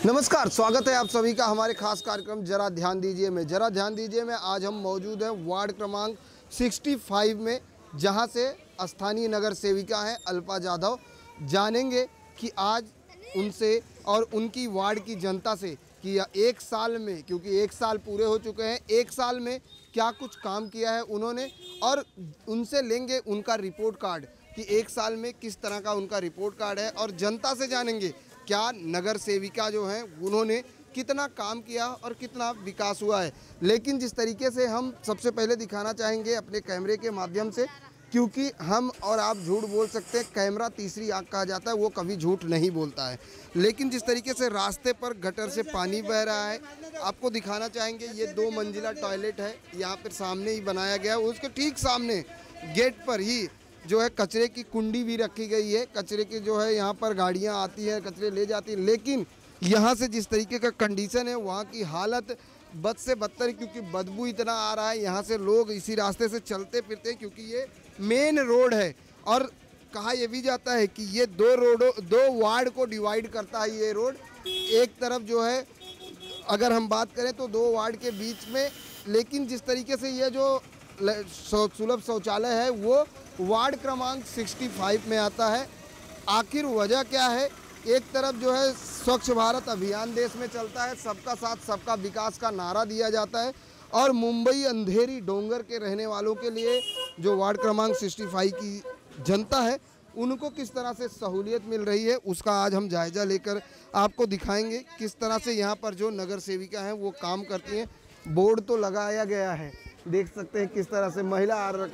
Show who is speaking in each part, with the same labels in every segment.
Speaker 1: नमस्कार, स्वागत है आप सभी का हमारे खास कार्यक्रम जरा ध्यान दीजिए में। जरा ध्यान दीजिए में आज हम मौजूद हैं वार्ड क्रमांक 65 में, जहां से स्थानीय नगर सेविका हैं अल्पा जाधव। जानेंगे कि आज उनसे और उनकी वार्ड की जनता से कि एक साल में, क्योंकि एक साल पूरे हो चुके हैं, एक साल में क्या कुछ काम किया है उन्होंने, और उनसे लेंगे उनका रिपोर्ट कार्ड कि एक साल में किस तरह का उनका रिपोर्ट कार्ड है, और जनता से जानेंगे क्या नगर सेविका जो हैं उन्होंने कितना काम किया और कितना विकास हुआ है। लेकिन जिस तरीके से हम सबसे पहले दिखाना चाहेंगे अपने कैमरे के माध्यम से, क्योंकि हम और आप झूठ बोल सकते हैं, कैमरा तीसरी आंख कहा जाता है, वो कभी झूठ नहीं बोलता है। लेकिन जिस तरीके से रास्ते पर गटर से पानी बह रहा है, आपको दिखाना चाहेंगे ये 2 मंजिला टॉयलेट है, यहाँ पर सामने ही बनाया गया है। उसके ठीक सामने गेट पर ही जो है कचरे की कुंडी भी रखी गई है। कचरे की जो है यहाँ पर गाड़ियाँ आती हैं, कचरे ले जाती हैं, लेकिन यहाँ से जिस तरीके का कंडीशन है वहाँ की हालत बद से बदतर, क्योंकि बदबू इतना आ रहा है। यहाँ से लोग इसी रास्ते से चलते फिरते हैं, क्योंकि ये मेन रोड है। और कहा यह भी जाता है कि ये 2 वार्ड को डिवाइड करता है ये रोड। एक तरफ जो है अगर हम बात करें तो 2 वार्ड के बीच में, लेकिन जिस तरीके से ये जो सुलभ शौचालय है वो वार्ड क्रमांक 65 में आता है। आखिर वजह क्या है? एक तरफ जो है स्वच्छ भारत अभियान देश में चलता है, सबका साथ सबका विकास का नारा दिया जाता है, और मुंबई अंधेरी डोंगर के रहने वालों के लिए जो वार्ड क्रमांक 65 की जनता है उनको किस तरह से सहूलियत मिल रही है, उसका आज हम जायज़ा लेकर आपको दिखाएंगे। किस तरह से यहाँ पर जो नगर सेविका हैं वो काम करती हैं। बोर्ड तो लगाया गया है, देख सकते हैं किस तरह से महिला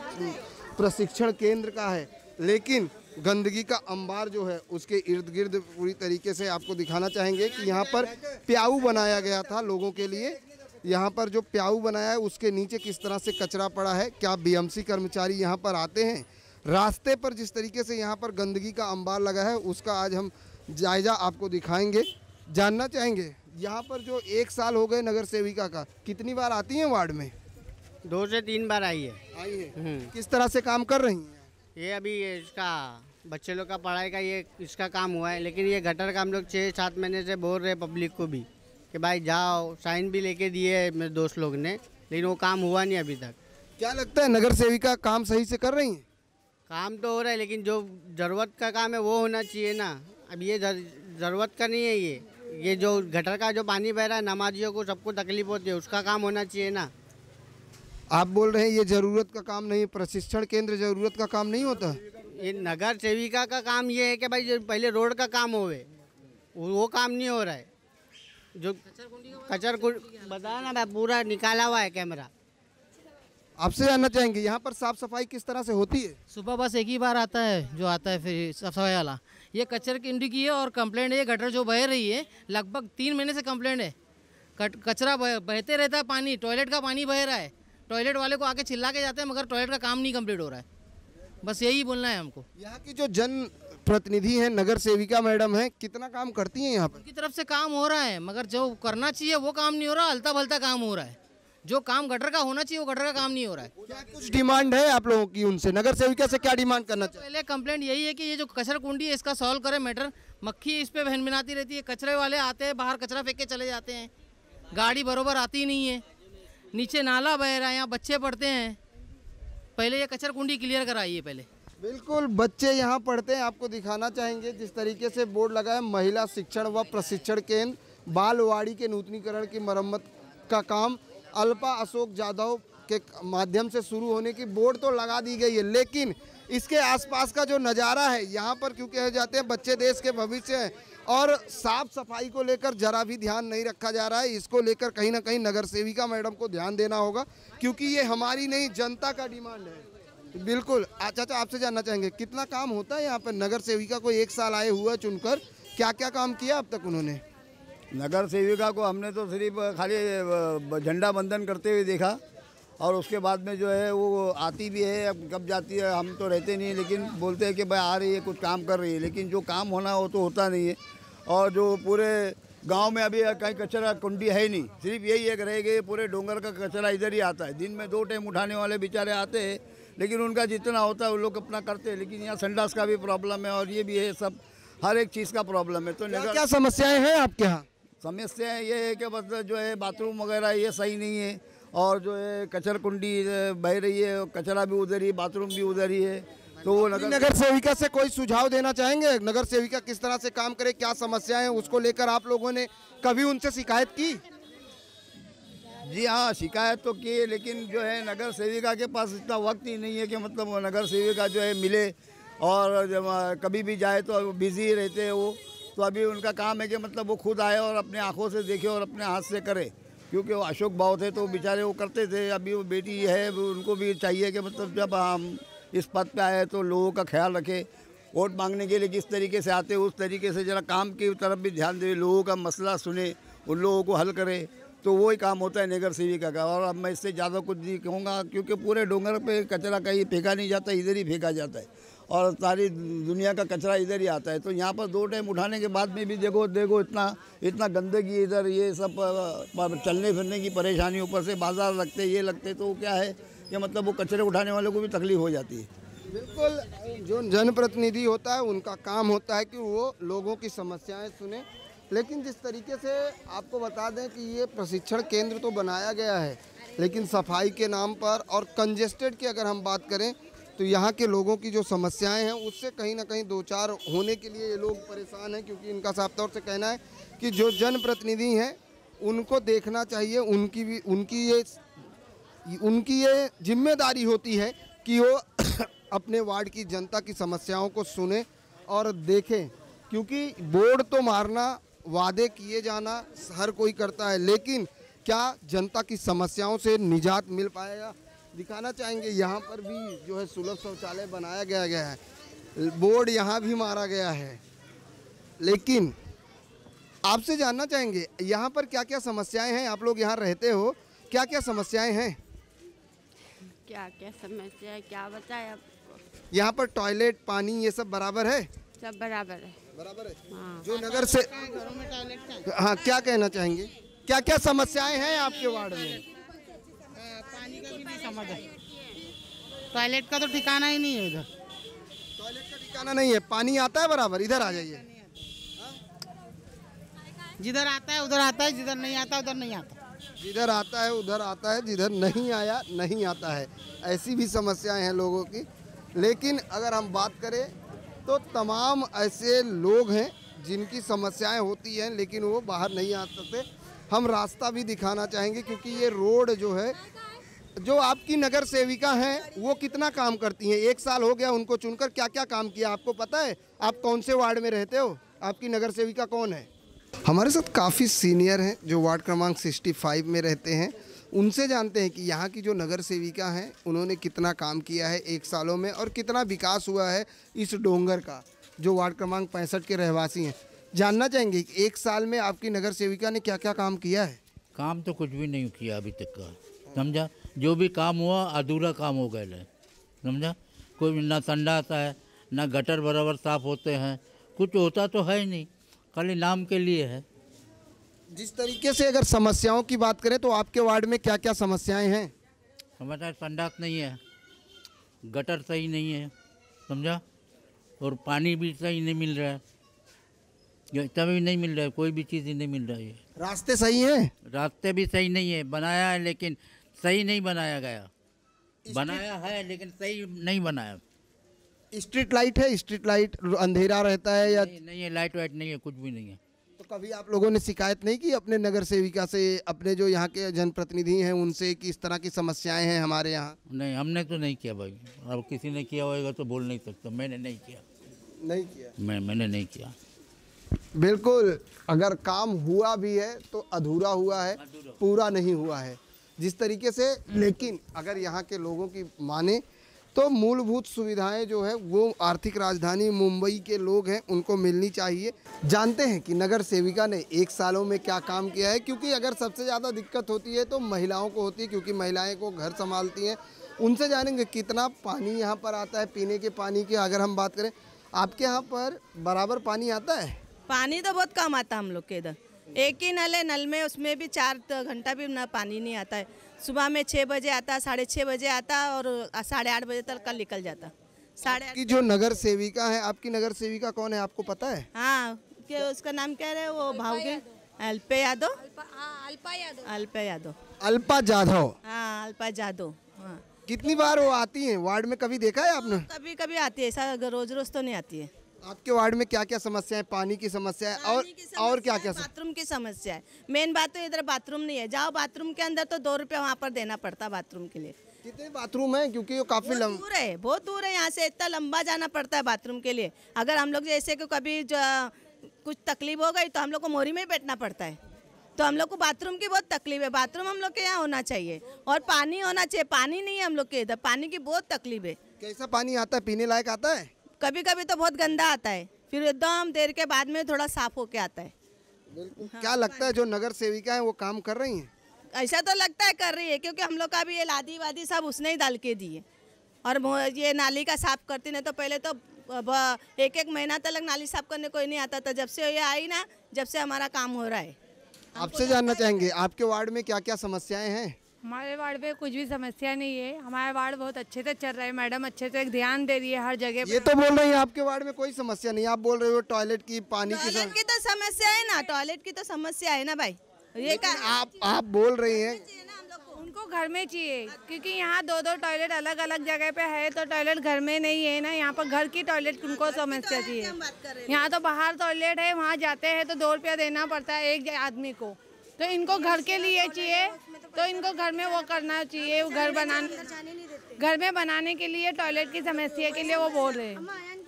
Speaker 1: प्रशिक्षण केंद्र का है, लेकिन गंदगी का अंबार जो है उसके इर्द गिर्द पूरी तरीके से आपको दिखाना चाहेंगे कि यहाँ पर प्याऊ बनाया गया था लोगों के लिए। यहाँ पर जो प्याऊ बनाया है उसके नीचे किस तरह से कचरा पड़ा है, क्या बीएमसी कर्मचारी यहाँ पर आते हैं? रास्ते पर जिस तरीके से यहाँ पर गंदगी का अंबार लगा है उसका आज हम जायज़ा आपको दिखाएंगे। जानना चाहेंगे यहाँ पर जो 1 साल हो गए नगर सेविका का, कितनी बार आती हैं वार्ड में?
Speaker 2: 2 से 3 बार आई है।
Speaker 1: किस तरह से काम कर रही हैं?
Speaker 2: ये अभी इसका बच्चे लोग का पढ़ाई का ये इसका काम हुआ है, लेकिन ये गटर का हम लोग 6-7 महीने से बोल रहे पब्लिक को भी कि भाई जाओ, साइन भी लेके दिए मेरे दोस्त लोग ने, लेकिन वो काम हुआ नहीं अभी तक।
Speaker 1: क्या लगता है नगर सेविका काम सही से कर रही हैं?
Speaker 2: काम तो हो रहा है, लेकिन जो ज़रूरत का काम है वो होना चाहिए ना। अब ये ज़रूरत का नहीं है, ये जो गटर का जो पानी बह रहा है, नमाजियों को सबको तकलीफ होती है, उसका काम होना चाहिए ना।
Speaker 1: आप बोल रहे हैं ये ज़रूरत का काम नहीं, प्रशिक्षण केंद्र ज़रूरत का काम नहीं होता?
Speaker 2: ये नगर सेविका का काम ये है कि भाई जो पहले रोड का काम होवे, वो काम नहीं हो रहा है। जो कचर बता ना भाई, पूरा निकाला हुआ है कैमरा।
Speaker 1: आपसे जानना चाहेंगे यहाँ पर साफ सफाई किस तरह से होती है?
Speaker 3: सुबह बस एक ही बार आता है जो आता है फिर सफाई वाला। ये कचरे की इंडी की है और कंप्लेंट है, ये गटर जो बह रही है लगभग 3 महीने से कंप्लेंट है। कचरा बहते रहता है, पानी टॉयलेट का पानी बह रहा है, टॉयलेट वाले को आके चिल्ला के जाते हैं, मगर टॉयलेट का काम नहीं कंप्लीट हो रहा है। बस यही बोलना है हमको।
Speaker 1: यहाँ की जो जन प्रतिनिधि हैं, नगर सेविका मैडम हैं, कितना काम करती हैं यहाँ पर?
Speaker 3: उनकी तरफ से काम हो रहा है, मगर जो करना चाहिए वो काम नहीं हो रहा, अलता भलता काम हो रहा है। जो काम गटर का होना चाहिए वो गटर का काम नहीं हो रहा है।
Speaker 1: क्या कुछ डिमांड है आप लोगों की उनसे? नगर सेविका से क्या डिमांड करना चाहिए?
Speaker 3: पहले कंप्लेंट यही है कि ये जो कचरा कुंडी है इसका सॉल्व करे मैटर। मक्खी इस पर बहन बनाती रहती है, कचरे वाले आते हैं बाहर कचरा फेंक के चले जाते हैं, गाड़ी बरोबर आती नहीं है, नीचे नाला बह रहा है, यहाँ बच्चे पढ़ते हैं। पहले ये कचरा कुंडी क्लियर कराइए पहले।
Speaker 1: बिल्कुल, बच्चे यहाँ पढ़ते हैं। आपको दिखाना चाहेंगे जिस तरीके से बोर्ड लगा है, महिला शिक्षण व प्रशिक्षण केंद्र बालवाड़ी के नूतनीकरण की मरम्मत का काम अल्पा अशोक जाधव के माध्यम से शुरू होने की बोर्ड तो लगा दी गई है, लेकिन इसके आसपास का जो नज़ारा है यहाँ पर, क्योंकि कहे जाते हैं बच्चे देश के भविष्य हैं, और साफ सफाई को लेकर जरा भी ध्यान नहीं रखा जा रहा है। इसको लेकर कहीं ना कहीं नगर सेविका मैडम को ध्यान देना होगा, क्योंकि ये हमारी नहीं जनता का डिमांड है। बिल्कुल। अच्छा, आपसे जानना चाहेंगे कितना काम होता है यहाँ पर? नगर सेविका को 1 साल आए हुआ चुनकर क्या क्या काम किया अब तक उन्होंने?
Speaker 4: नगर सेविका को हमने तो सिर्फ खाली झंडा बंधन करते हुए देखा, और उसके बाद में जो है वो आती भी है, अब कब जाती है हम तो रहते नहीं, लेकिन बोलते हैं कि भाई आ रही है, कुछ काम कर रही है, लेकिन जो काम होना हो तो होता नहीं है। और जो पूरे गांव में अभी कहीं कचरा कुंडी है ही नहीं, सिर्फ यही एक रह गई, पूरे डोंगर का कचरा इधर ही आता है। दिन में 2 टाइम उठाने वाले बेचारे आते हैं, लेकिन उनका जितना होता है वो लोग अपना करते हैं, लेकिन यहाँ संडास का भी प्रॉब्लम है और ये भी है, सब हर एक चीज़ का प्रॉब्लम है। तो
Speaker 1: क्या समस्याएं हैं आपके यहाँ?
Speaker 4: समस्या ये है कि बस जो है बाथरूम वगैरह ये सही नहीं है, और जो है कचरा कुंडी बह रही है, कचरा भी उधर ही, बाथरूम भी उधर ही है। तो वो
Speaker 1: नगर सेविका से कोई सुझाव देना चाहेंगे? नगर सेविका किस तरह से काम करे, क्या समस्याएं हैं, उसको लेकर आप लोगों ने कभी उनसे शिकायत की?
Speaker 4: जी हाँ, शिकायत तो की है, लेकिन जो है नगर सेविका के पास इतना वक्त ही नहीं है कि मतलब वो नगर सेविका जो है मिले, और जब कभी भी जाए तो बिजी रहते हैं वो। तो अभी उनका काम है कि मतलब वो खुद आए और अपने आंखों से देखे और अपने हाथ से करे, क्योंकि वो अशोक भाव थे तो बेचारे वो करते थे। अभी वो बेटी है, उनको भी चाहिए कि मतलब जब हम इस पद पे आए तो लोगों का ख्याल रखे, वोट मांगने के लिए किस तरीके से आते उस तरीके से जरा काम की तरफ भी ध्यान दे, लोगों का मसला सुने, उन लोगों को हल करे। तो वही काम होता है नगर सेविका का। और अब मैं इससे ज़्यादा कुछ नहीं कहूँगा, क्योंकि पूरे डोंगर पे कचरा कहीं फेंका नहीं जाता, इधर ही फेंका जाता है, और सारी दुनिया का कचरा इधर ही आता है। तो यहाँ पर 2 टाइम उठाने के बाद में भी देखो इतना गंदगी इधर, ये सब चलने फिरने की परेशानी, ऊपर से बाजार लगते ये लगते, तो क्या है कि मतलब वो कचरे उठाने वालों को भी तकलीफ हो जाती है।
Speaker 1: बिल्कुल, जो जनप्रतिनिधि होता है उनका काम होता है कि वो लोगों की समस्याएं सुने। लेकिन जिस तरीके से आपको बता दें कि ये प्रशिक्षण केंद्र तो बनाया गया है, लेकिन सफाई के नाम पर और कंजेस्टेड की अगर हम बात करें तो यहाँ के लोगों की जो समस्याएं हैं उससे कहीं ना कहीं 2-4 होने के लिए ये लोग परेशान हैं, क्योंकि इनका साफ तौर से कहना है कि जो जनप्रतिनिधि हैं उनको देखना चाहिए, उनकी ये जिम्मेदारी होती है कि वो अपने वार्ड की जनता की समस्याओं को सुने और देखें। क्योंकि बोर्ड तो मारना, वादे किए जाना हर कोई करता है, लेकिन क्या जनता की समस्याओं से निजात मिल पाएगा? दिखाना चाहेंगे यहाँ पर भी जो है सुलभ शौचालय बनाया गया है, बोर्ड यहाँ भी मारा गया है, लेकिन आपसे जानना चाहेंगे यहाँ पर क्या क्या समस्याएं हैं? आप लोग यहाँ रहते हो, क्या क्या समस्याएं हैं?
Speaker 5: क्या क्या समस्या है, क्या बताए आपको?
Speaker 1: यहाँ पर टॉयलेट, पानी ये सब बराबर है?
Speaker 5: सब बराबर है।
Speaker 1: बराबर है।
Speaker 5: हाँ।
Speaker 1: जो नगर से, हाँ, क्या कहना चाहेंगे, क्या क्या समस्याएं हैं आपके वार्ड में?
Speaker 6: पानी का भी नहीं समझ है, टॉयलेट का तो ठिकाना ही नहीं है इधर।
Speaker 1: टॉयलेट का ठिकाना नहीं है, पानी आता है बराबर? इधर आ जाइए।
Speaker 6: जिधर आता है उधर आता है, जिधर नहीं आता उधर नहीं आता।
Speaker 1: जिधर आता है उधर आता है, जिधर नहीं आया नहीं आता है। ऐसी भी समस्याएं हैं लोगों की। लेकिन अगर हम बात करें तो तमाम ऐसे लोग हैं जिनकी समस्याएं होती हैं, लेकिन वो बाहर नहीं आ सकते। हम रास्ता भी दिखाना चाहेंगे, क्योंकि ये रोड जो है, जो आपकी नगर सेविका हैं वो कितना काम करती हैं? 1 साल हो गया उनको चुनकर, क्या क्या काम किया आपको पता है? आप कौन से वार्ड में रहते हो? आपकी नगर सेविका कौन है? हमारे साथ काफ़ी सीनियर हैं जो वार्ड क्रमांक 65 में रहते हैं। उनसे जानते हैं कि यहाँ की जो नगर सेविका हैं उन्होंने कितना काम किया है 1 सालों में, और कितना विकास हुआ है इस डोंगर का, जो वार्ड क्रमांक 65 के रहवासी हैं। जानना चाहेंगे कि 1 साल में आपकी नगर सेविका ने क्या क्या काम किया है?
Speaker 7: काम तो कुछ भी नहीं किया अभी तक का, समझा। जो भी काम हुआ अधूरा काम हो गया है, समझा। कोई ना संडा आता है, ना गटर बराबर साफ होते हैं, कुछ होता तो है ही नहीं, खाली नाम के लिए है।
Speaker 1: जिस तरीके से अगर समस्याओं की बात करें तो आपके वार्ड में क्या क्या समस्याएं हैं?
Speaker 7: हमारा संडास नहीं है, गटर सही नहीं है, समझा, और पानी भी सही नहीं मिल रहा है, तभी नहीं मिल रहा है, कोई भी चीज़ ही नहीं मिल रही है।
Speaker 1: रास्ते सही हैं?
Speaker 7: रास्ते भी सही नहीं है, बनाया है लेकिन सही नहीं बनाया गया, बनाया है लेकिन सही नहीं बनाया।
Speaker 1: स्ट्रीट लाइट है? स्ट्रीट लाइट अंधेरा रहता है या
Speaker 7: नहीं है, लाइट वाइट नहीं है, कुछ भी नहीं है।
Speaker 1: तो कभी आप लोगों ने शिकायत नहीं की अपने नगर सेविका से, अपने जो यहाँ के जनप्रतिनिधि हैं उनसे, कि इस तरह की समस्याएं हैं हमारे यहाँ?
Speaker 7: नहीं, हमने तो नहीं किया भाई। अब किसी ने किया होगा तो बोल नहीं सकता। मैंने नहीं किया।
Speaker 1: नहीं किया?
Speaker 7: मैंने नहीं किया।
Speaker 1: बिल्कुल, अगर काम हुआ भी है तो अधूरा हुआ है, पूरा नहीं हुआ है जिस तरीके से। लेकिन अगर यहाँ के लोगों की माने तो मूलभूत सुविधाएं जो है वो आर्थिक राजधानी मुंबई के लोग हैं उनको मिलनी चाहिए। जानते हैं कि नगर सेविका ने 1 सालों में क्या काम किया है, क्योंकि अगर सबसे ज़्यादा दिक्कत होती है तो महिलाओं को होती है, क्योंकि महिलाएं को घर संभालती हैं। उनसे जानेंगे कितना पानी यहाँ पर आता है, पीने के पानी की अगर हम बात करें। आपके यहाँ पर बराबर पानी आता है?
Speaker 8: पानी तो बहुत कम आता है हम लोग के इधर। एक ही नल है, नल में उसमें भी 4 घंटा भी ना पानी नहीं आता है। सुबह में 6 बजे आता, 6:30 बजे आता और 8:30 बजे तक कल निकल जाता। 8:30
Speaker 1: की जो नगर सेविका है, आपकी नगर सेविका कौन है आपको पता है?
Speaker 8: हाँ, कि उसका नाम क्या है, वो भाव के अल्पा यादव।
Speaker 1: अल्पा जाधव।
Speaker 8: हाँ, अल्पा जादव। हाँ,
Speaker 1: कितनी बार वो आती हैं वार्ड में, कभी देखा है आपने?
Speaker 8: कभी कभी आती है, ऐसा रोज रोज तो नहीं आती है।
Speaker 1: आपके वार्ड में क्या क्या समस्या है? पानी की समस्या है और क्या क्या?
Speaker 8: बाथरूम की समस्या है। मेन बात तो इधर बाथरूम नहीं है। जाओ बाथरूम के अंदर तो 2 रुपये वहाँ पर देना पड़ता बाथरूम के लिए।
Speaker 1: कितने बाथरूम है? क्योंकि वो काफी
Speaker 8: दूर है, बहुत दूर है यहाँ से, इतना लंबा जाना पड़ता है बाथरूम के लिए। अगर हम लोग जैसे कि कभी कुछ तकलीफ हो गई तो हम लोग को मोरी में ही बैठना पड़ता है। तो हम लोग को बाथरूम की बहुत तकलीफ है। बाथरूम हम लोग के यहाँ होना चाहिए और पानी होना चाहिए। पानी नहीं है हम लोग के इधर, पानी की बहुत तकलीफ है।
Speaker 1: कैसा पानी आता है? पीने लायक आता है?
Speaker 8: कभी कभी तो बहुत गंदा आता है, फिर एकदम देर के बाद में थोड़ा साफ होके आता है।
Speaker 1: क्या लगता है जो नगर सेविका है वो काम कर रही हैं?
Speaker 8: ऐसा तो लगता है कर रही है, क्योंकि हम लोग का भी ये लादी वादी सब उसने ही डाल के दी है। और ये नाली का साफ करती, नहीं तो पहले तो 1-1 महीना तक नाली साफ करने कोई नहीं आता था। जब से ये आई ना, जब से हमारा काम हो रहा है।
Speaker 1: आपसे जानना चाहेंगे आपके वार्ड में क्या क्या समस्याएं हैं?
Speaker 9: हमारे वार्ड में कुछ भी समस्या नहीं है। हमारा वार्ड बहुत अच्छे से चल रहा है। मैडम अच्छे से ध्यान दे रही है हर जगह।
Speaker 1: ये तो बोल रही है आपके वार्ड में कोई समस्या नहीं, आप बोल रहे हो टॉयलेट की, पानी की।
Speaker 8: टॉयलेट की तो समस्या है ना, टॉयलेट की तो समस्या है ना भाई। ये
Speaker 1: आप बोल रही हैं
Speaker 9: उनको घर में चाहिए, क्योंकि यहाँ 2-2 टॉयलेट अलग अलग जगह पे है, तो टॉयलेट घर में नहीं है ना। यहाँ पर घर की टॉयलेट उनको समस्या चाहिए। यहाँ तो बाहर टॉयलेट है, वहाँ जाते हैं तो 2 रुपया देना पड़ता है एक आदमी को। तो इनको घर के लिए चाहिए, तो इनको घर में वो करना चाहिए। घर में बनाने के लिए टॉयलेट की समस्या के लिए वो बोल रहे हैं।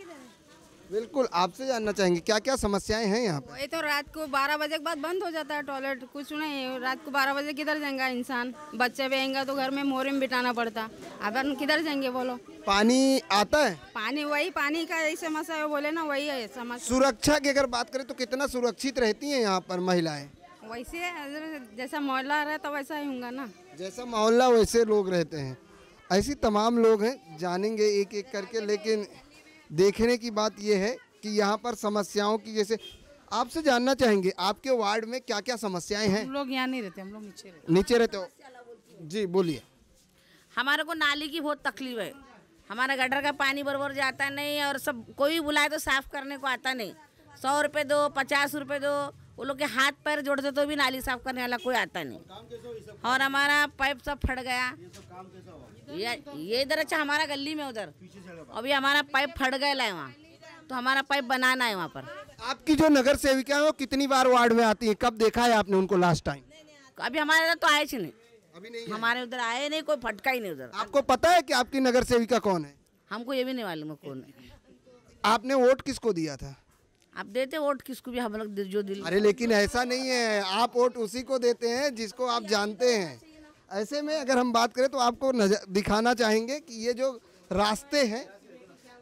Speaker 1: बिल्कुल, आपसे जानना चाहेंगे क्या क्या समस्याएं हैं यहाँ पर?
Speaker 5: ये तो रात को 12 बजे के बाद बंद हो जाता है टॉयलेट, कुछ नहीं। रात को 12 बजे किधर जाएगा इंसान? बच्चे भी आएंगे तो घर में मोरे में बिठाना पड़ता। अब किधर जाएंगे बोलो?
Speaker 1: पानी आता है?
Speaker 5: पानी का यही समस्या है, बोले ना, वही है समस्या।
Speaker 1: सुरक्षा की अगर बात करें तो कितना सुरक्षित रहती हैं यहाँ पर महिलाएं?
Speaker 5: वैसे जैसा मोहल्ला रहता वैसा ही होगा ना।
Speaker 1: जैसा मोहल्ला वैसे लोग रहते हैं। ऐसी तमाम लोग हैं, जानेंगे एक एक करके। लेकिन देखने की बात यह है कि यहाँ पर समस्याओं की, जैसे आपसे जानना चाहेंगे आपके वार्ड में क्या क्या समस्याएं हैं?
Speaker 6: हम लोग यहाँ नहीं रहते, हम लोग नीचे
Speaker 1: नीचे रहते हो? जी बोलिए।
Speaker 10: हमारे को नाली की बहुत तकलीफ है। हमारा गटर का पानी बराबर जाता नहीं, और सब कोई बुलाए तो साफ करने को आता नहीं। 100 रुपये दो, 50 रुपये दो, वो लोग के हाथ पैर जोड़ते तो भी नाली साफ करने वाला कोई आता नहीं। और हमारा पाइप सब फट गया। ये इधर अच्छा हमारा गली में, उधर अभी हमारा पाइप फट गया है वहाँ, तो हमारा पाइप बनाना है वहाँ पर।
Speaker 1: आपकी जो नगर सेविका है वो कितनी बार वार्ड में आती है? कब देखा है आपने उनको लास्ट टाइम?
Speaker 10: अभी हमारे इधर तो आए नहीं,
Speaker 1: अभी नहीं।
Speaker 10: हमारे उधर आए नहीं, कोई फटका ही नहीं उधर।
Speaker 1: आपको पता है कि आपकी नगर सेविका कौन है?
Speaker 10: हमको ये भी नहीं मालूम है कौन है।
Speaker 1: आपने वोट किसको दिया था?
Speaker 10: आप देते वोट किसको भी, हम लोग जो दिल।
Speaker 1: अरे लेकिन ऐसा नहीं है, आप वोट उसी को देते हैं जिसको आप जानते हैं। ऐसे में अगर हम बात करें तो आपको दिखाना चाहेंगे कि ये जो रास्ते हैं,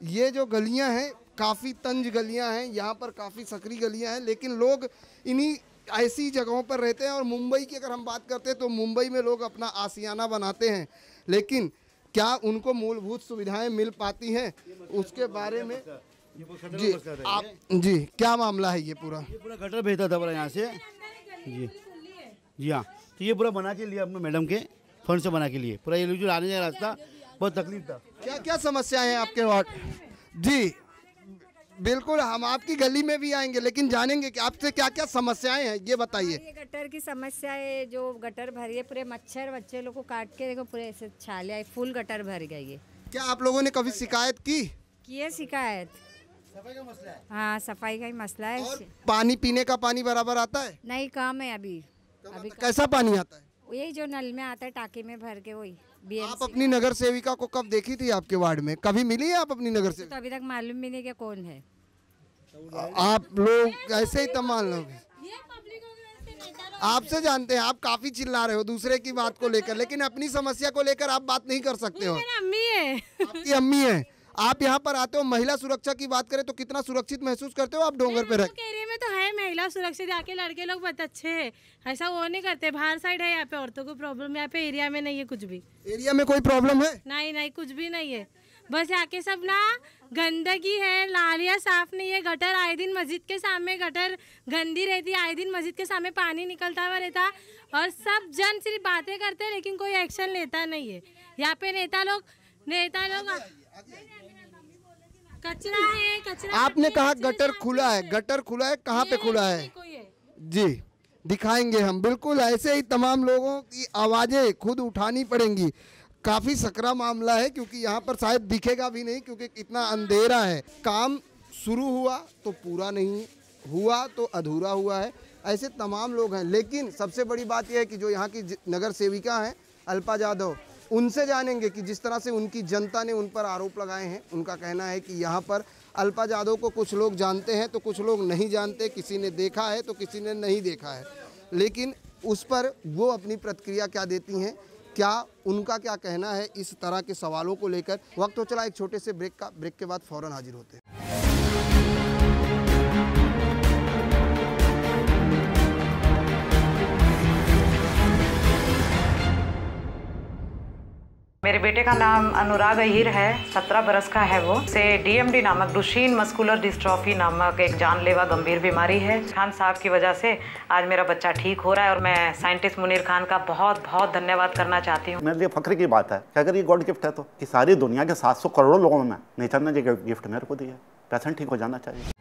Speaker 1: ये जो गलियां हैं, काफ़ी तंज गलियां हैं, यहाँ पर काफ़ी सकरी गलियां हैं, लेकिन लोग इन्हीं ऐसी जगहों पर रहते हैं। और मुंबई की अगर हम बात करते हैं तो मुंबई में लोग अपना आशियाना बनाते हैं, लेकिन क्या उनको मूलभूत सुविधाएं मिल पाती हैं उसके बारे में? जी आप जी क्या मामला है? ये पूरा
Speaker 11: गटर भेजता था पूरा यहाँ से। जी हाँ, तो ये पूरा बना के लिया अपने मैडम के फंड से बना के लिए। पूरा ये जो आने का रास्ता बहुत तकलीफ था।
Speaker 1: क्या क्या समस्याएं हैं आपके वार्ड? जी बिल्कुल, हम आपकी गली में भी आएंगे, लेकिन जानेंगे कि आपसे क्या क्या समस्याएं हैं, ये बताइए।
Speaker 12: ये गटर की समस्या है, जो गटर भरी है, पूरे मच्छर बच्चे लोग को काट के देखो, पूरे ऐसे छाले आए, फुल गटर भर गई है।
Speaker 1: क्या आप लोगों ने कभी शिकायत की?
Speaker 12: है शिकायत।
Speaker 11: सफाई का मसला है।
Speaker 12: हाँ, सफाई का ही मसला है।
Speaker 1: और पानी पीने का पानी बराबर आता है?
Speaker 12: नहीं, कम है अभी।
Speaker 1: कैसा पानी आता है?
Speaker 12: यही जो नल में आता है, टाके में भर के, वही।
Speaker 1: आप अपनी नगर सेविका को कब देखी थी आपके वार्ड में? कभी मिली है आप अपनी नगर सेविका?
Speaker 12: तो अभी तक मालूम भी नहीं कि कौन है।
Speaker 1: आप लोग ऐसे ही तमाम लोग आपसे जानते हैं, आप काफी चिल्ला रहे हो दूसरे की बात को लेकर, लेकिन अपनी समस्या को लेकर आप बात नहीं कर सकते हो।
Speaker 12: अम्मी है।
Speaker 1: आपकी अम्मी है। आप यहाँ पर आते हो, महिला सुरक्षा की बात करें तो कितना सुरक्षित महसूस करते हो आप डोंगर पे रह?
Speaker 13: एरिया में तो है महिला सुरक्षित, यहाँ के लड़के लोग बहुत अच्छे हैं, ऐसा वो नहीं करते। बाहर साइड है, यहाँ पे औरतों को प्रॉब्लम, यहाँ पे एरिया में नहीं है कुछ भी।
Speaker 1: एरिया में कोई प्रॉब्लम है?
Speaker 13: नहीं, कुछ भी नहीं है। बस यहाँ के सब ना गंदगी है, नालियाँ साफ नहीं है, गटर आए दिन मस्जिद के सामने गटर गंदी रहती है, आए दिन मस्जिद के सामने पानी निकलता हुआ रहता, और सब जन सिर्फ बातें करते हैं लेकिन कोई एक्शन लेता नहीं है। यहाँ पे नेता लोग कचरा है, कचरा।
Speaker 1: आपने कहा गटर खुला है, गटर खुला है, कहाँ पे खुला है? जी दिखाएंगे हम। बिल्कुल ऐसे ही तमाम लोगों की आवाज़ें खुद उठानी पड़ेंगी। काफ़ी सकरा मामला है क्योंकि यहाँ पर शायद दिखेगा भी नहीं क्योंकि इतना अंधेरा है। काम शुरू हुआ तो पूरा नहीं हुआ तो अधूरा हुआ है, ऐसे तमाम लोग हैं। लेकिन सबसे बड़ी बात यह है कि जो यहाँ की नगर सेविका हैं अल्पा जाधव, उनसे जानेंगे कि जिस तरह से उनकी जनता ने उन पर आरोप लगाए हैं, उनका कहना है कि यहाँ पर अल्पा जाधव को कुछ लोग जानते हैं तो कुछ लोग नहीं जानते, किसी ने देखा है तो किसी ने नहीं देखा है। लेकिन उस पर वो अपनी प्रतिक्रिया क्या देती हैं, क्या उनका क्या कहना है इस तरह के सवालों को लेकर। वक्त हो चला एक छोटे से ब्रेक का, ब्रेक के बाद फ़ौरन हाजिर होते हैं।
Speaker 14: मेरे बेटे का नाम अनुराग अहिर है, 17 बरस का है वो। से DMD नामक डुशीन मस्कुलर डिस्ट्रॉफी नामक एक जानलेवा गंभीर बीमारी है। खान साहब की वजह से आज मेरा बच्चा ठीक हो रहा है और मैं साइंटिस्ट मुनीर खान का बहुत बहुत धन्यवाद करना चाहती हूँ।
Speaker 15: मेरे लिए फख्र की बात है कि अगर ये गॉड गिफ्ट है तो कि सारी दुनिया के 700 करोड़ लोगों में नेचर ने जो गिफ्ट मेरे को दिया, पेशेंट ठीक हो जाना चाहिए।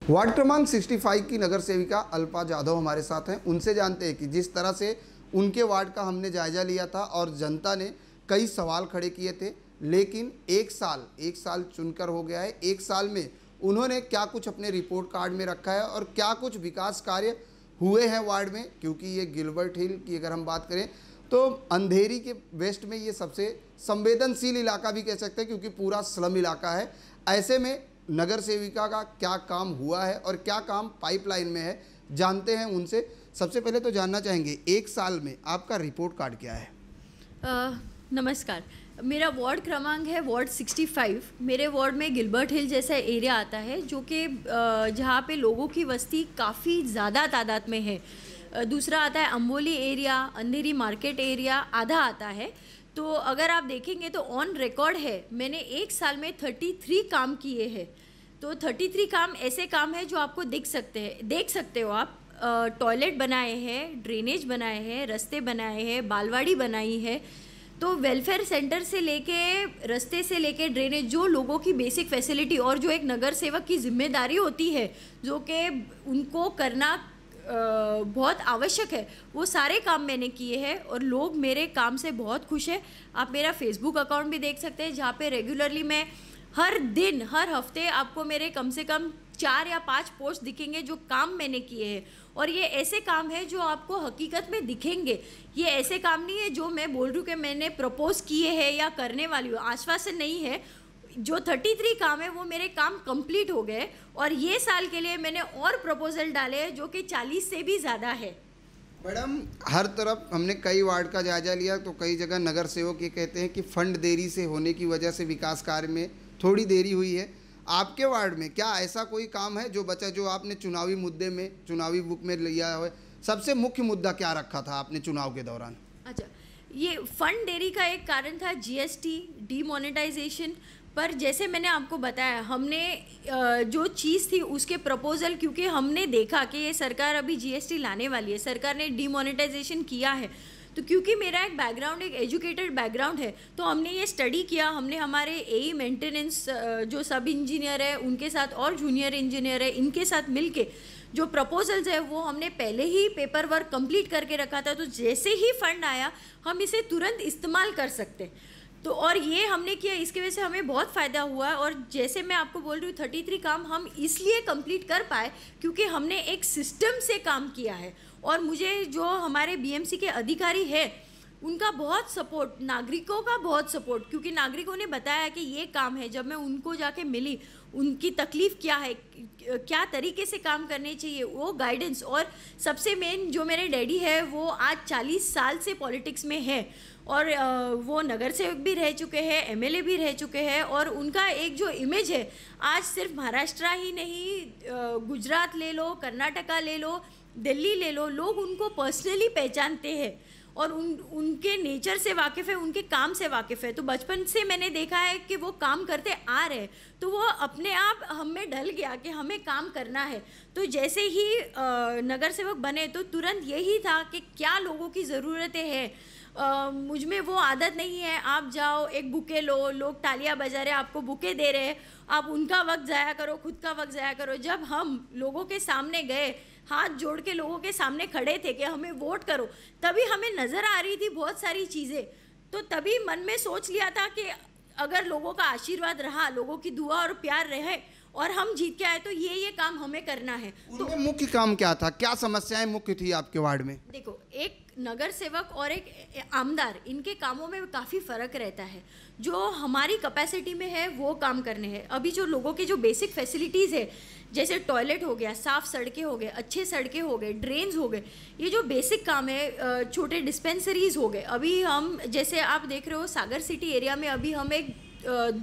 Speaker 1: वार्ड क्रमांक 65 की नगर सेविका अल्पा जाधव हमारे साथ हैं। उनसे जानते हैं कि जिस तरह से उनके वार्ड का हमने जायजा लिया था और जनता ने कई सवाल खड़े किए थे, लेकिन एक साल चुनकर हो गया है। एक साल में उन्होंने क्या कुछ अपने रिपोर्ट कार्ड में रखा है और क्या कुछ विकास कार्य हुए हैं वार्ड में। क्योंकि ये गिलबर्ट हिल की अगर हम बात करें तो अंधेरी के वेस्ट में ये सबसे संवेदनशील इलाका भी कह सकते हैं क्योंकि पूरा स्लम इलाका है। ऐसे में नगर सेविका का क्या काम हुआ है और क्या काम पाइपलाइन में है, जानते हैं उनसे। सबसे पहले तो जानना चाहेंगे एक साल में आपका रिपोर्ट कार्ड क्या है?
Speaker 16: नमस्कार, मेरा वार्ड क्रमांक है वार्ड 65। मेरे वार्ड में गिलबर्ट हिल जैसा एरिया आता है जो कि जहाँ पे लोगों की बस्ती काफ़ी ज़्यादा तादाद में है। दूसरा आता है अम्बोली एरिया, अंधेरी मार्केट एरिया आधा आता है। तो अगर आप देखेंगे तो ऑन रिकॉर्ड है मैंने एक साल में 33 काम किए हैं। तो 33 काम ऐसे काम है जो आपको देख सकते हो आप। टॉयलेट बनाए हैं, ड्रेनेज बनाए हैं, रास्ते बनाए हैं, बालवाड़ी बनाई है। तो वेलफेयर सेंटर से लेके रास्ते से लेके ड्रेनेज, जो लोगों की बेसिक फैसिलिटी और जो एक नगर सेवक की जिम्मेदारी होती है जो कि उनको करना बहुत आवश्यक है, वो सारे काम मैंने किए हैं और लोग मेरे काम से बहुत खुश है। आप मेरा फेसबुक अकाउंट भी देख सकते हैं जहाँ पे रेगुलरली मैं हर दिन हर हफ्ते आपको मेरे कम से कम 4 या 5 पोस्ट दिखेंगे जो काम मैंने किए हैं। और ये ऐसे काम है जो आपको हकीकत में दिखेंगे। ये ऐसे काम नहीं है जो मैं बोल रही हूँ कि मैंने प्रपोज किए हैं या करने वाली हूँ, आश्वासन नहीं है। जो 33 काम है वो मेरे काम कंप्लीट हो गए और ये साल के लिए मैंने और प्रपोजल डाले हैं जो कि 40 से भी ज़्यादा है।
Speaker 1: मैडम, हर तरफ हमने कई वार्ड का जायजा लिया तो कई जगह नगर सेवक ये कहते हैं कि फंड देरी से होने की वजह से विकास कार्य में थोड़ी देरी हुई है। आपके वार्ड में क्या ऐसा कोई काम है जो बचा, जो आपने चुनावी मुद्दे में, चुनावी बुक में लिया है? सबसे मुख्य मुद्दा क्या रखा था आपने चुनाव के दौरान?
Speaker 16: अच्छा, ये फंड देरी का एक कारण था GST डीमोनेटाइजेशन पर। जैसे मैंने आपको बताया, हमने जो चीज़ थी उसके प्रपोजल, क्योंकि हमने देखा कि ये सरकार अभी GST लाने वाली है, सरकार ने डीमोनेटाइजेशन किया है, तो क्योंकि मेरा एक बैकग्राउंड एक एजुकेटेड बैकग्राउंड है तो हमने ये स्टडी किया। हमने हमारे AE मेंटेनेंस जो सब इंजीनियर है उनके साथ और जूनियर इंजीनियर है इनके साथ मिलके जो प्रपोजल्स है वो हमने पहले ही पेपर वर्क कंप्लीट करके रखा था। तो जैसे ही फंड आया हम इसे तुरंत इस्तेमाल कर सकते। तो और ये हमने किया, इसकी वजह से हमें बहुत फ़ायदा हुआ। और जैसे मैं आपको बोल रही हूँ 33 काम हम इसलिए कंप्लीट कर पाए क्योंकि हमने एक सिस्टम से काम किया है। और मुझे जो हमारे BMC के अधिकारी है उनका बहुत सपोर्ट, नागरिकों का बहुत सपोर्ट, क्योंकि नागरिकों ने बताया कि ये काम है। जब मैं उनको जाके मिली, उनकी तकलीफ़ क्या है, क्या तरीके से काम करने चाहिए, वो गाइडेंस। और सबसे मेन जो मेरे डैडी है वो आज 40 साल से पॉलिटिक्स में है और वो नगर सेवक भी रह चुके हैं, MLA भी रह चुके हैं। और उनका एक जो इमेज है आज सिर्फ महाराष्ट्र ही नहीं, गुजरात ले लो, कर्नाटका ले लो, दिल्ली ले लो, लोग उनको पर्सनली पहचानते हैं और उनके नेचर से वाकिफ़ है, उनके काम से वाकिफ़ है। तो बचपन से मैंने देखा है कि वो काम करते आ रहे, तो वो अपने आप हम में ढल गया कि हमें काम करना है। तो जैसे ही नगर सेवक बने तो तुरंत यही था कि क्या लोगों की ज़रूरतें हैं। मुझ में वो आदत नहीं है। आप जाओ एक बुके लो, लोग तालियां बजा रहे हैं, आपको बुके दे रहे हैं, आप उनका वक्त ज़ाया करो, खुद का वक्त ज़ाया करो। जब हम लोगों के सामने गए, हाथ जोड़ के लोगों के सामने खड़े थे कि हमें वोट करो, तभी हमें नज़र आ रही थी बहुत सारी चीज़ें। तो तभी मन में सोच लिया था कि अगर लोगों का आशीर्वाद रहा, लोगों की दुआ और प्यार रहे और हम जीत के आए तो ये काम हमें करना है। तो
Speaker 1: मुख्य काम क्या था, क्या समस्याएं मुख्य थी आपके वार्ड में?
Speaker 16: देखो, एक नगर सेवक और एक आमदार, इनके कामों में काफ़ी फ़र्क रहता है। जो हमारी कैपेसिटी में है वो काम करने हैं। अभी जो लोगों के जो बेसिक फैसिलिटीज़ है, जैसे टॉयलेट हो गया, साफ़ सड़कें हो गए, अच्छे सड़कें हो गए, ड्रेन्स हो गए, ये जो बेसिक काम है, छोटे डिस्पेंसरीज हो गए। अभी हम जैसे आप देख रहे हो सागर सिटी एरिया में अभी हम एक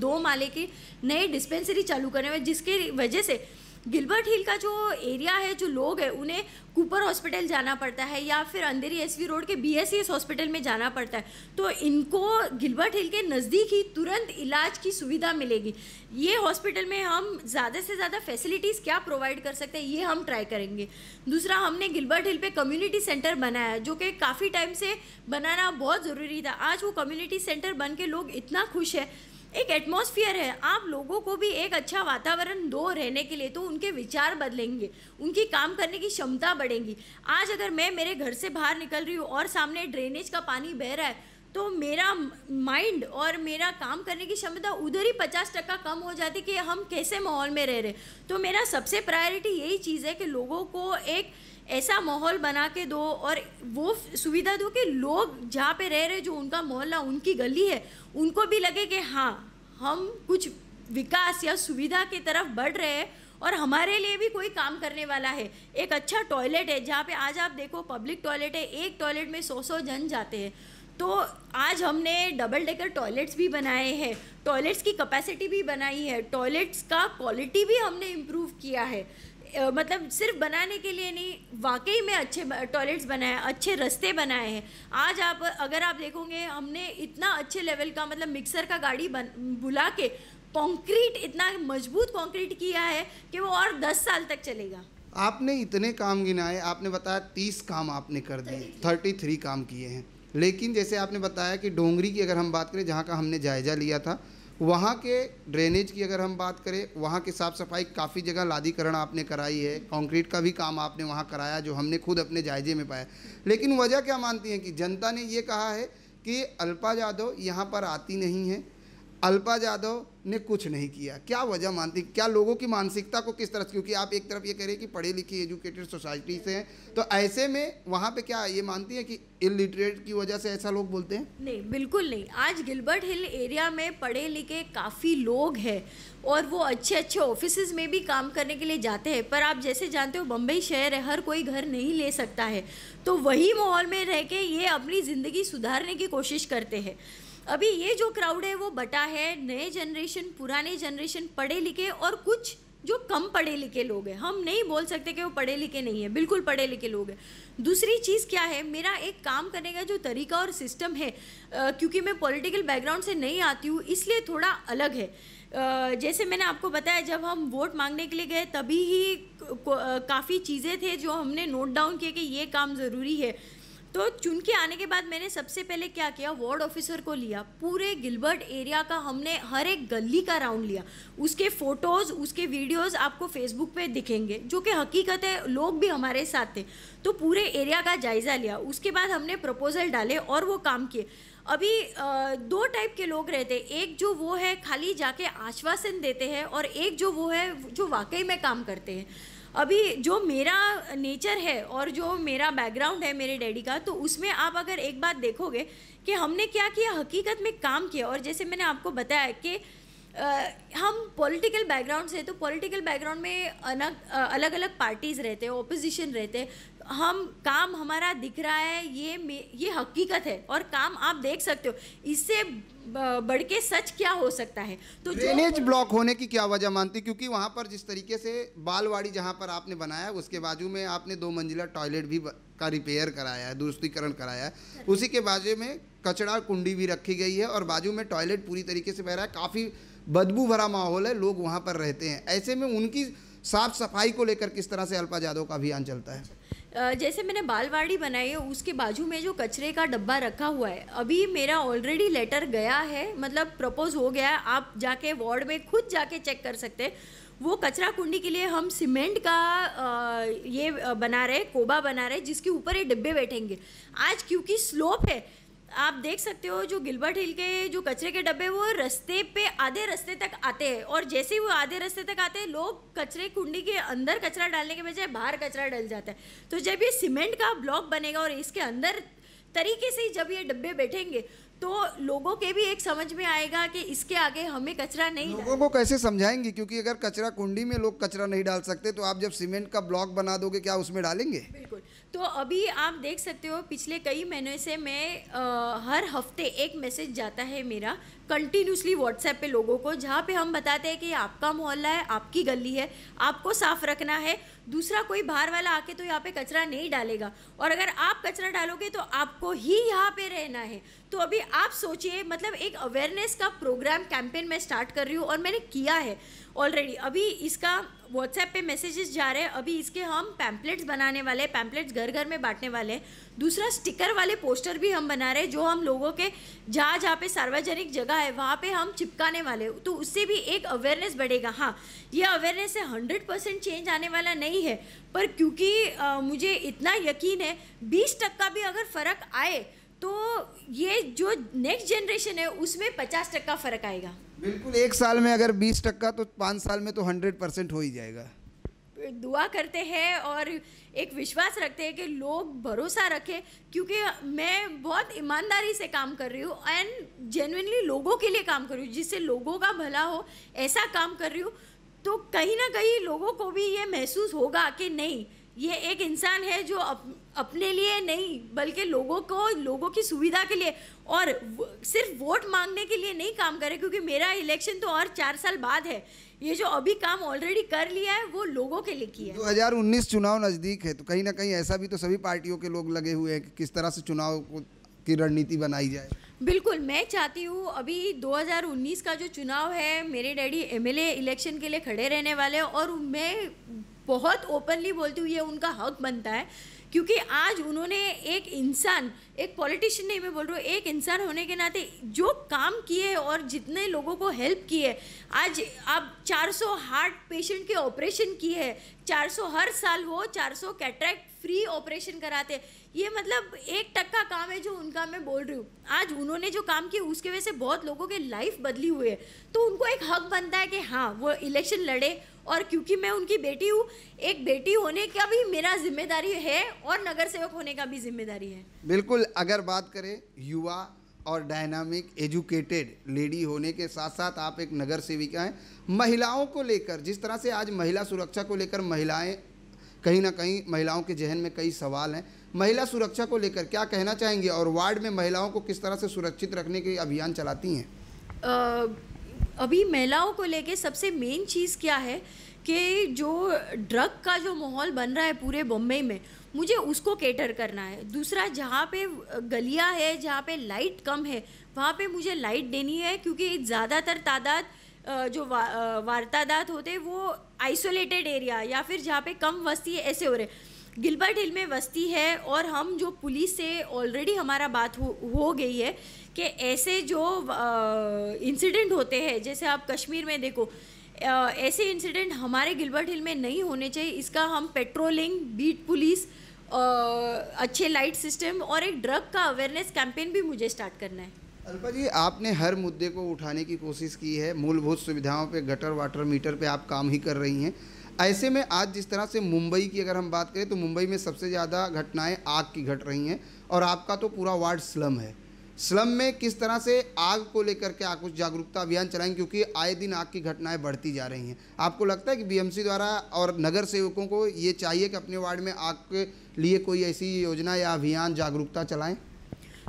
Speaker 16: 2 माले के नए डिस्पेंसरी चालू करने में, जिसके वजह से गिलबर्ट हिल का जो एरिया है, जो लोग हैं, उन्हें कूपर हॉस्पिटल जाना पड़ता है या फिर अंधेरी एसवी रोड के BSCS हॉस्पिटल में जाना पड़ता है। तो इनको गिलबर्ट हिल के नज़दीक ही तुरंत इलाज की सुविधा मिलेगी। ये हॉस्पिटल में हम ज़्यादा से ज़्यादा फैसिलिटीज़ क्या प्रोवाइड कर सकते हैं, ये हम ट्राई करेंगे। दूसरा, हमने गिलबर्ट हिल पे कम्युनिटी सेंटर बनाया है, जो कि काफ़ी टाइम से बनाना बहुत ज़रूरी था। आज वो कम्युनिटी सेंटर बन के लोग इतना खुश है, एक एटमॉस्फेयर है। आप लोगों को भी एक अच्छा वातावरण दो रहने के लिए, तो उनके विचार बदलेंगे, उनकी काम करने की क्षमता बढ़ेगी। आज अगर मैं मेरे घर से बाहर निकल रही हूँ और सामने ड्रेनेज का पानी बह रहा है, तो मेरा माइंड और मेरा काम करने की क्षमता उधर ही 50% कम हो जाती कि हम कैसे माहौल में रह रहे। तो मेरा सबसे प्रायोरिटी यही चीज़ है कि लोगों को एक ऐसा माहौल बना के दो और वो सुविधा दो कि लोग जहाँ पे रह रहे, जो उनका मोहल्ला, उनकी गली है, उनको भी लगे कि हाँ, हम कुछ विकास या सुविधा की तरफ बढ़ रहे हैं और हमारे लिए भी कोई काम करने वाला है। एक अच्छा टॉयलेट है, जहाँ पे आज आप देखो पब्लिक टॉयलेट है, एक टॉयलेट में 100 जन जाते हैं। तो आज हमने डबल डेकर टॉयलेट्स भी बनाए हैं, टॉयलेट्स की कैपेसिटी भी बनाई है, टॉयलेट्स का क्वालिटी भी हमने इम्प्रूव किया है। मतलब सिर्फ बनाने के लिए नहीं, वाकई में अच्छे टॉयलेट्स बनाए, अच्छे रास्ते बनाए हैं। आज आप अगर आप देखोगे, हमने इतना अच्छे लेवल का, मतलब मिक्सर का गाड़ी बुला के कंक्रीट, इतना मजबूत कंक्रीट किया है कि वो और 10 साल तक चलेगा।
Speaker 1: आपने इतने काम गिनाए, आपने बताया 30 काम आपने कर दिए, 33 काम किए हैं। लेकिन जैसे आपने बताया कि डोंगरी की अगर हम बात करें, जहाँ का हमने जायज़ा लिया था, वहाँ के ड्रेनेज की अगर हम बात करें, वहाँ की साफ़ सफाई काफ़ी जगह लादीकरण आपने कराई है, कंक्रीट का भी काम आपने वहाँ कराया, जो हमने खुद अपने जायजे में पाया। लेकिन वजह क्या मानती हैं कि जनता ने ये कहा है कि अल्पा यादव यहाँ पर आती नहीं है, अल्पा यादव ने कुछ नहीं किया। क्या वजह मानती, क्या लोगों की मानसिकता को किस तरह से, क्योंकि आप एक तरफ ये कह रहे हैं कि पढ़े लिखे एजुकेटेड सोसाइटी से हैं, तो ऐसे में वहाँ पे क्या ये मानती है कि इलिटरेट की वजह से ऐसा लोग बोलते हैं?
Speaker 16: नहीं, बिल्कुल नहीं। आज गिलबर्ट हिल एरिया में पढ़े लिखे काफ़ी लोग हैं और वो अच्छे अच्छे ऑफिसेज में भी काम करने के लिए जाते हैं। पर आप जैसे जानते हो, बम्बई शहर है, हर कोई घर नहीं ले सकता है, तो वही माहौल में रह के ये अपनी ज़िंदगी सुधारने की कोशिश करते हैं। अभी ये जो क्राउड है वो बटा है नए जनरेशन, पुराने जनरेशन, पढ़े लिखे और कुछ जो कम पढ़े लिखे लोग हैं। हम नहीं बोल सकते कि वो पढ़े लिखे नहीं है, बिल्कुल पढ़े लिखे लोग हैं। दूसरी चीज़ क्या है, मेरा एक काम करने का जो तरीका और सिस्टम है, क्योंकि मैं पॉलिटिकल बैकग्राउंड से नहीं आती हूँ, इसलिए थोड़ा अलग है। जैसे मैंने आपको बताया, जब हम वोट मांगने के लिए गए तभी ही काफ़ी चीज़ें थे जो हमने नोट डाउन किए कि ये काम ज़रूरी है। तो चुन के आने के बाद मैंने सबसे पहले क्या किया, वार्ड ऑफिसर को लिया, पूरे गिलबर्ट एरिया का हमने हर एक गली का राउंड लिया। उसके फ़ोटोज़, उसके वीडियोज़ आपको फेसबुक पे दिखेंगे, जो कि हकीकत है, लोग भी हमारे साथ थे। तो पूरे एरिया का जायज़ा लिया, उसके बाद हमने प्रपोज़ल डाले और वो काम किए। अभी 2 टाइप के लोग रहते हैं, एक जो वो है खाली जाके आश्वासन देते हैं और एक जो वो है जो वाकई में काम करते हैं। अभी जो मेरा नेचर है और जो मेरा बैकग्राउंड है मेरे डैडी का, तो उसमें आप अगर एक बात देखोगे कि हमने क्या किया, हकीकत में काम किया। और जैसे मैंने आपको बताया कि हम पॉलिटिकल बैकग्राउंड से, तो पॉलिटिकल बैकग्राउंड में अलग अलग पार्टीज़ रहते हैं, ओपोजिशन रहते हैं। हम काम हमारा दिख रहा है, ये हकीकत है और काम आप देख सकते हो। इससे बढ़ के सच क्या हो सकता है। तो
Speaker 1: ड्रेनेज ब्लॉक होने की क्या वजह मानती, क्योंकि वहाँ पर जिस तरीके से बालवाड़ी जहाँ पर आपने बनाया, उसके बाजू में आपने 2 मंजिला टॉयलेट भी का रिपेयर कराया है, दुरुस्तीकरण कराया है, उसी के बाजू में कचरा कुंडी भी रखी गई है और बाजू में टॉयलेट पूरी तरीके से बह रहा है, काफ़ी बदबू भरा माहौल है, लोग वहाँ पर रहते हैं। ऐसे में उनकी साफ सफाई को लेकर किस तरह से अल्पा यादव का अभियान चलता है?
Speaker 16: जैसे मैंने बालवाड़ी बनाई है उसके बाजू में जो कचरे का डब्बा रखा हुआ है, अभी मेरा ऑलरेडी लेटर गया है, मतलब प्रपोज हो गया है, आप जाके वार्ड में खुद जाके चेक कर सकते हैं। वो कचरा कुंडी के लिए हम सीमेंट का ये बना रहे, कोबा बना रहे, जिसके ऊपर ये डिब्बे बैठेंगे। आज क्योंकि स्लोप है, आप देख सकते हो जो गिलबर्ट हिल के जो कचरे के डब्बे वो रास्ते पे आधे रास्ते तक आते हैं, और जैसे ही वो आधे रास्ते तक आते हैं लोग कचरे कुंडी के अंदर कचरा डालने के बजाय बाहर कचरा डल जाता है। तो जब ये सीमेंट का ब्लॉक बनेगा और इसके अंदर तरीके से जब ये डब्बे बैठेंगे तो लोगों के भी एक समझ में आएगा कि इसके आगे हमें कचरा नहीं
Speaker 1: लोगों को कैसे समझाएंगे, क्योंकि अगर कचरा कुंडी में लोग कचरा नहीं डाल सकते तो आप जब सीमेंट का ब्लॉक बना दोगे क्या उसमें डालेंगे?
Speaker 16: बिल्कुल। तो अभी आप देख सकते हो पिछले कई महीनों से मैं हर हफ्ते एक मैसेज जाता है मेरा कंटिन्यूसली व्हाट्सएप पे लोगों को, जहाँ पे हम बताते हैं कि आपका मोहल्ला है, आपकी गली है, आपको साफ रखना है, दूसरा कोई बाहर वाला आके तो यहाँ पे कचरा नहीं डालेगा, और अगर आप कचरा डालोगे तो आपको ही यहाँ पे रहना है। तो अभी आप सोचिए, मतलब एक अवेयरनेस का प्रोग्राम कैंपेन मैं स्टार्ट कर रही हूँ और मैंने किया है ऑलरेडी। अभी इसका व्हाट्सएप पे मैसेजेस जा रहे हैं, अभी इसके हम पैम्पलेट्स बनाने वाले हैं, पैम्पलेट्स घर घर में बांटने वाले हैं। दूसरा स्टिकर वाले पोस्टर भी हम बना रहे हैं जो हम लोगों के जहाँ जहाँ पे सार्वजनिक जगह है वहाँ पे हम चिपकाने वाले, तो उससे भी एक अवेयरनेस बढ़ेगा। हाँ, ये अवेयरनेस से 100% चेंज आने वाला नहीं है, पर क्योंकि मुझे इतना यकीन है 20% भी अगर फ़र्क आए तो ये जो नेक्स्ट जनरेशन है उसमें 50% फ़र्क आएगा।
Speaker 1: बिल्कुल, एक साल में अगर 20% तो 5 साल में तो 100% हो ही जाएगा।
Speaker 16: दुआ करते हैं और एक विश्वास रखते हैं कि लोग भरोसा रखें, क्योंकि मैं बहुत ईमानदारी से काम कर रही हूँ एंड जेन्युइनली लोगों के लिए काम कर रही हूँ, जिससे लोगों का भला हो, ऐसा काम कर रही हूँ। तो कहीं ना कहीं लोगों को भी ये महसूस होगा कि नहीं, ये एक इंसान है जो अपने लिए नहीं बल्कि लोगों की सुविधा के लिए और सिर्फ वोट मांगने के लिए नहीं काम करे, क्योंकि मेरा इलेक्शन तो और 4 साल बाद है। ये जो अभी काम ऑलरेडी कर लिया है वो लोगों के लिए किया है।
Speaker 1: 2019 चुनाव नज़दीक है, तो कहीं ना कहीं ऐसा भी तो सभी पार्टियों के लोग लगे हुए हैं कि किस तरह से चुनाव की रणनीति बनाई जाए।
Speaker 16: बिल्कुल, मैं चाहती हूँ अभी 2019 का जो चुनाव है, मेरे डैडी एमएलए इलेक्शन के लिए खड़े रहने वाले हैं और मैं बहुत ओपनली बोलती हूँ ये उनका हक बनता है, क्योंकि आज उन्होंने एक इंसान, एक पॉलिटिशियन नहीं मैं बोल रही हूँ, एक इंसान होने के नाते जो काम किए और जितने लोगों को हेल्प किए, आज आप 400 हार्ट पेशेंट के ऑपरेशन किए हैं, 400 हर साल हो 400 कैटरैक्ट फ्री ऑपरेशन कराते, ये मतलब 1% काम है जो उनका मैं बोल रही हूँ। आज उन्होंने जो काम किया उसके वजह से बहुत लोगों के लाइफ बदली हुई है, तो उनको एक हक बनता है कि हाँ वो इलेक्शन लड़े, और क्योंकि मैं उनकी बेटी हूँ, एक बेटी होने का भी मेरा जिम्मेदारी है और नगर सेवक होने का भी जिम्मेदारी है।
Speaker 1: बिल्कुल, अगर बात करें युवा और डायनामिक एजुकेटेड लेडी होने के साथ साथ आप एक नगर सेविका हैं, महिलाओं को लेकर जिस तरह से आज महिला सुरक्षा को लेकर महिलाएं कहीं ना कहीं महिलाओं के जहन में कई सवाल हैं, महिला सुरक्षा को लेकर क्या कहना चाहेंगे और वार्ड में महिलाओं को किस तरह से सुरक्षित रखने के अभियान चलाती हैं?
Speaker 16: अभी महिलाओं को लेके सबसे मेन चीज़ क्या है कि जो ड्रग का जो माहौल बन रहा है पूरे बम्बई में, मुझे उसको कैटर करना है। दूसरा, जहाँ पे गलियाँ है, जहाँ पे लाइट कम है, वहाँ पे मुझे लाइट देनी है, क्योंकि ज़्यादातर तादाद जो वारदात होते हैं वो आइसोलेटेड एरिया या फिर जहाँ पे कम वस्ती है ऐसे हो रहे। गिलबर्ट हिल में वस्ती है और हम जो पुलिस से ऑलरेडी हमारा बात हो गई है कि ऐसे जो इंसिडेंट होते हैं, जैसे आप कश्मीर में देखो, ऐसे इंसिडेंट हमारे गिलबर्ट हिल में नहीं होने चाहिए। इसका हम पेट्रोलिंग, बीट पुलिस, अच्छे लाइट सिस्टम और एक ड्रग का अवेयरनेस कैंपेन भी मुझे स्टार्ट करना है।
Speaker 1: अल्पा जी, आपने हर मुद्दे को उठाने की कोशिश की है, मूलभूत सुविधाओं पे, गटर वाटर मीटर पे आप काम ही कर रही हैं। ऐसे में आज जिस तरह से मुंबई की अगर हम बात करें तो मुंबई में सबसे ज़्यादा घटनाएं आग की घट रही हैं और आपका तो पूरा वार्ड स्लम है। स्लम में किस तरह से आग को लेकर के आप कुछ जागरूकता अभियान चलाएंगे, क्योंकि आए दिन आग की घटनाएं बढ़ती जा रही हैं? आपको लगता है कि बीएमसी द्वारा और नगर सेवकों को ये चाहिए कि अपने वार्ड में आग के लिए कोई ऐसी योजना या अभियान जागरूकता चलाएं?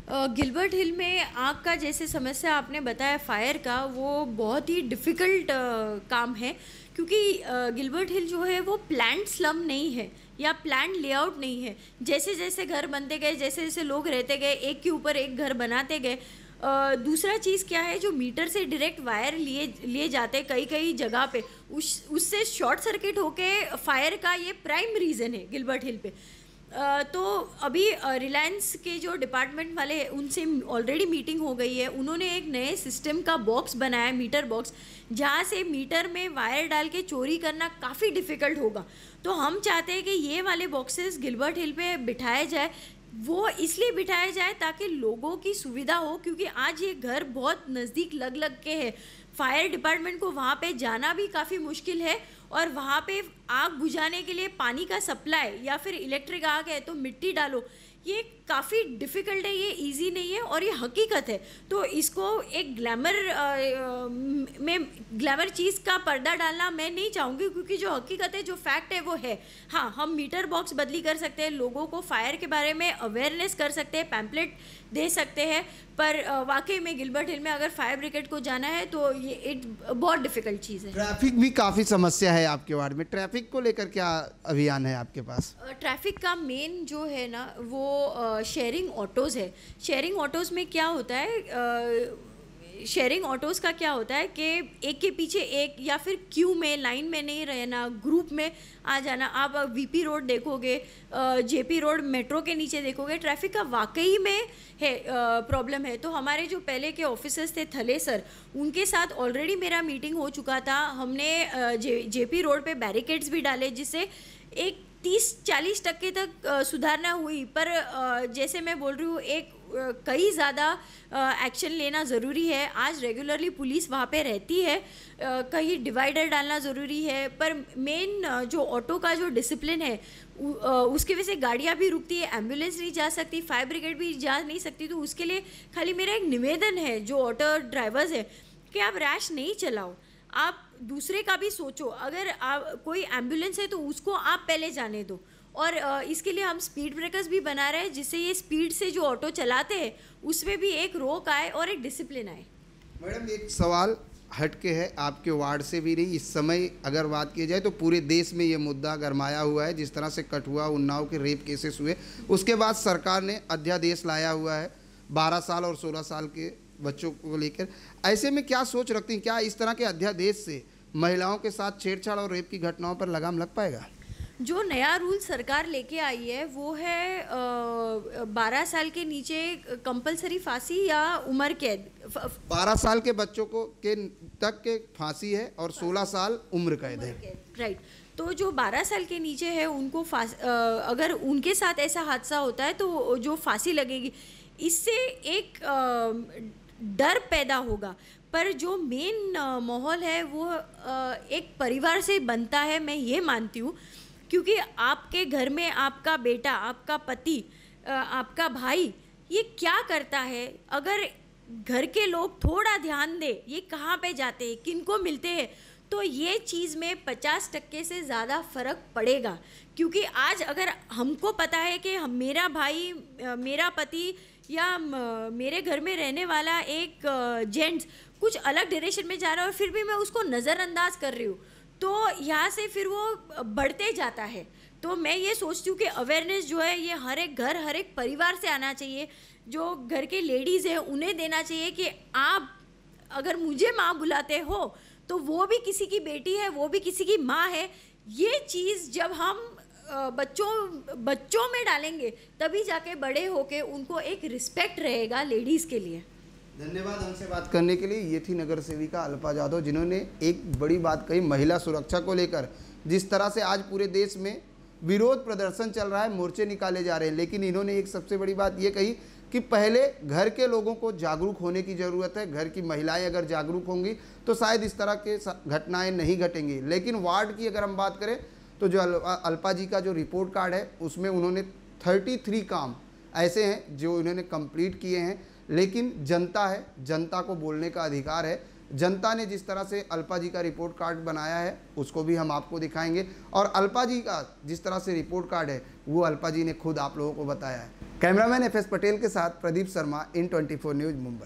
Speaker 16: गिलबर्ट हिल में आग का जैसे समस्या आपने बताया फायर का, वो बहुत ही डिफ़िकल्ट काम है, क्योंकि गिलबर्ट हिल जो है वो प्लान्ड स्लम नहीं है या प्लान्ड लेआउट नहीं है। जैसे जैसे घर बनते गए, जैसे जैसे लोग रहते गए, एक के ऊपर एक घर बनाते गए। दूसरा चीज़ क्या है, जो मीटर से डायरेक्ट वायर लिए जाते कई कई जगह पे, उससे शॉर्ट सर्किट होके फायर का ये प्राइम रीज़न है गिलबर्ट हिल पे। तो अभी रिलायंस के जो डिपार्टमेंट वाले हैं उनसे ऑलरेडी मीटिंग हो गई है। उन्होंने एक नए सिस्टम का बॉक्स बनाया, मीटर बॉक्स, जहाँ से मीटर में वायर डाल के चोरी करना काफ़ी डिफ़िकल्ट होगा। तो हम चाहते हैं कि ये वाले बॉक्सेस गिलबर्ट हिल पे बिठाए जाए। वो इसलिए बिठाया जाए ताकि लोगों की सुविधा हो, क्योंकि आज ये घर बहुत नज़दीक लग लग के है। फायर डिपार्टमेंट को वहाँ पे जाना भी काफ़ी मुश्किल है, और वहाँ पे आग बुझाने के लिए पानी का सप्लाई या फिर इलेक्ट्रिक आग है तो मिट्टी डालो, ये काफ़ी डिफ़िकल्ट है, ये इजी नहीं है और ये हकीकत है। तो इसको एक ग्लैमर चीज़ का पर्दा डालना मैं नहीं चाहूँगी, क्योंकि जो हकीकत है, जो फैक्ट है वो है। हाँ, हम मीटर बॉक्स बदली कर सकते हैं, लोगों को फायर के बारे में अवेयरनेस कर सकते हैं, पैम्पलेट दे सकते हैं, पर वाकई में गिलबर्ट हिल में अगर फायर ब्रिगेड को जाना है तो ये बहुत डिफ़िकल्ट चीज़ है।
Speaker 1: ट्रैफिक भी काफ़ी समस्या है आपके वार्ड में, ट्रैफिक को लेकर क्या अभियान है आपके पास?
Speaker 16: ट्रैफिक का मेन जो है ना वो शेयरिंग ऑटोज़ है। शेयरिंग ऑटोज़ में क्या होता है, शेयरिंग ऑटोज़ का क्या होता है कि एक के पीछे एक, या फिर क्यू में, लाइन में नहीं रहना, ग्रुप में आ जाना। आप वीपी रोड देखोगे, जेपी रोड मेट्रो के नीचे देखोगे, ट्रैफिक का वाकई में है प्रॉब्लम है। तो हमारे जो पहले के ऑफिसर्स थे, थले सर, उनके साथ ऑलरेडी मेरा मीटिंग हो चुका था। हमने जेपी रोड पे बैरिकेड्स भी डाले, जिससे एक 30-40% तक सुधारना हुई। पर जैसे मैं बोल रही हूँ, एक कई ज़्यादा एक्शन लेना ज़रूरी है। आज रेगुलरली पुलिस वहाँ पे रहती है, कहीं डिवाइडर डालना ज़रूरी है, पर मेन जो ऑटो का जो डिसिप्लिन है उसकी वजह से गाड़ियाँ भी रुकती है, एम्बुलेंस नहीं जा सकती, फायर ब्रिगेड भी जा नहीं सकती। तो उसके लिए खाली मेरा एक निवेदन है जो ऑटो ड्राइवर्स है कि आप रैश नहीं चलाओ, आप दूसरे का भी सोचो। अगर कोई एम्बुलेंस है तो उसको आप पहले जाने दो, और इसके लिए हम स्पीड ब्रेकर्स भी बना रहे हैं, जिससे ये स्पीड से जो ऑटो चलाते हैं उसमें भी एक रोक आए और एक डिसिप्लिन आए।
Speaker 1: मैडम, एक सवाल हटके है, आपके वार्ड से भी नहीं, इस समय अगर बात की जाए तो पूरे देश में ये मुद्दा गरमाया हुआ है। जिस तरह से कठुआ, उन्नाव के रेप केसेस हुए, उसके बाद सरकार ने अध्यादेश लाया हुआ है 12 साल और 16 साल के बच्चों को लेकर। ऐसे में क्या सोच रखती हैं, क्या इस तरह के अध्यादेश से महिलाओं के साथ छेड़छाड़ और रेप की घटनाओं पर लगाम लग पाएगा?
Speaker 16: जो नया रूल सरकार लेके आई है वो है 12 साल के नीचे कंपलसरी फांसी या उम्र कैद।
Speaker 1: 12 साल के बच्चों को तक के फांसी है और 16 साल उम्र कैद है।
Speaker 16: राइट। तो जो 12 साल के नीचे है उनको अगर उनके साथ ऐसा हादसा होता है तो जो फांसी लगेगी, इससे एक डर पैदा होगा। पर जो मेन माहौल है वो एक परिवार से बनता है, मैं ये मानती हूँ, क्योंकि आपके घर में आपका बेटा, आपका पति, आपका भाई ये क्या करता है, अगर घर के लोग थोड़ा ध्यान दे, ये कहाँ पे जाते हैं, किनको मिलते हैं, तो ये चीज़ में 50% से ज़्यादा फ़र्क पड़ेगा। क्योंकि आज अगर हमको पता है कि मेरा भाई, मेरा पति या मेरे घर में रहने वाला एक जेंट्स कुछ अलग डायरेक्शन में जा रहा है और फिर भी मैं उसको नज़रअंदाज कर रही हूँ, तो यहाँ से फिर वो बढ़ते जाता है। तो मैं ये सोचती हूँ कि अवेयरनेस जो है ये हर एक घर, हर एक परिवार से आना चाहिए। जो घर के लेडीज़ हैं उन्हें देना चाहिए कि आप अगर मुझे माँ बुलाते हो तो वो भी किसी की बेटी है, वो भी किसी की माँ है। ये चीज़ जब हम बच्चों में डालेंगे तभी जाके बड़े होके उनको एक रिस्पेक्ट रहेगा लेडीज़ के लिए।
Speaker 1: धन्यवाद हमसे बात करने के लिए। ये थी नगर सेविका अल्पा जाधव, जिन्होंने एक बड़ी बात कही महिला सुरक्षा को लेकर। जिस तरह से आज पूरे देश में विरोध प्रदर्शन चल रहा है, मोर्चे निकाले जा रहे हैं, लेकिन इन्होंने एक सबसे बड़ी बात ये कही कि पहले घर के लोगों को जागरूक होने की ज़रूरत है। घर की महिलाएं अगर जागरूक होंगी तो शायद इस तरह के घटनाएं नहीं घटेंगी। लेकिन वार्ड की अगर हम बात करें तो जो अल्पा जी का जो रिपोर्ट कार्ड है उसमें उन्होंने 33 काम ऐसे हैं जो उन्होंने कंप्लीट किए हैं। लेकिन जनता है, जनता को बोलने का अधिकार है। जनता ने जिस तरह से अल्पा जी का रिपोर्ट कार्ड बनाया है उसको भी हम आपको दिखाएंगे, और अल्पा जी का जिस तरह से रिपोर्ट कार्ड है वो अल्पा जी ने खुद आप लोगों को बताया है। कैमरामैन FS पटेल के साथ प्रदीप शर्मा, IN24 न्यूज़, मुंबई।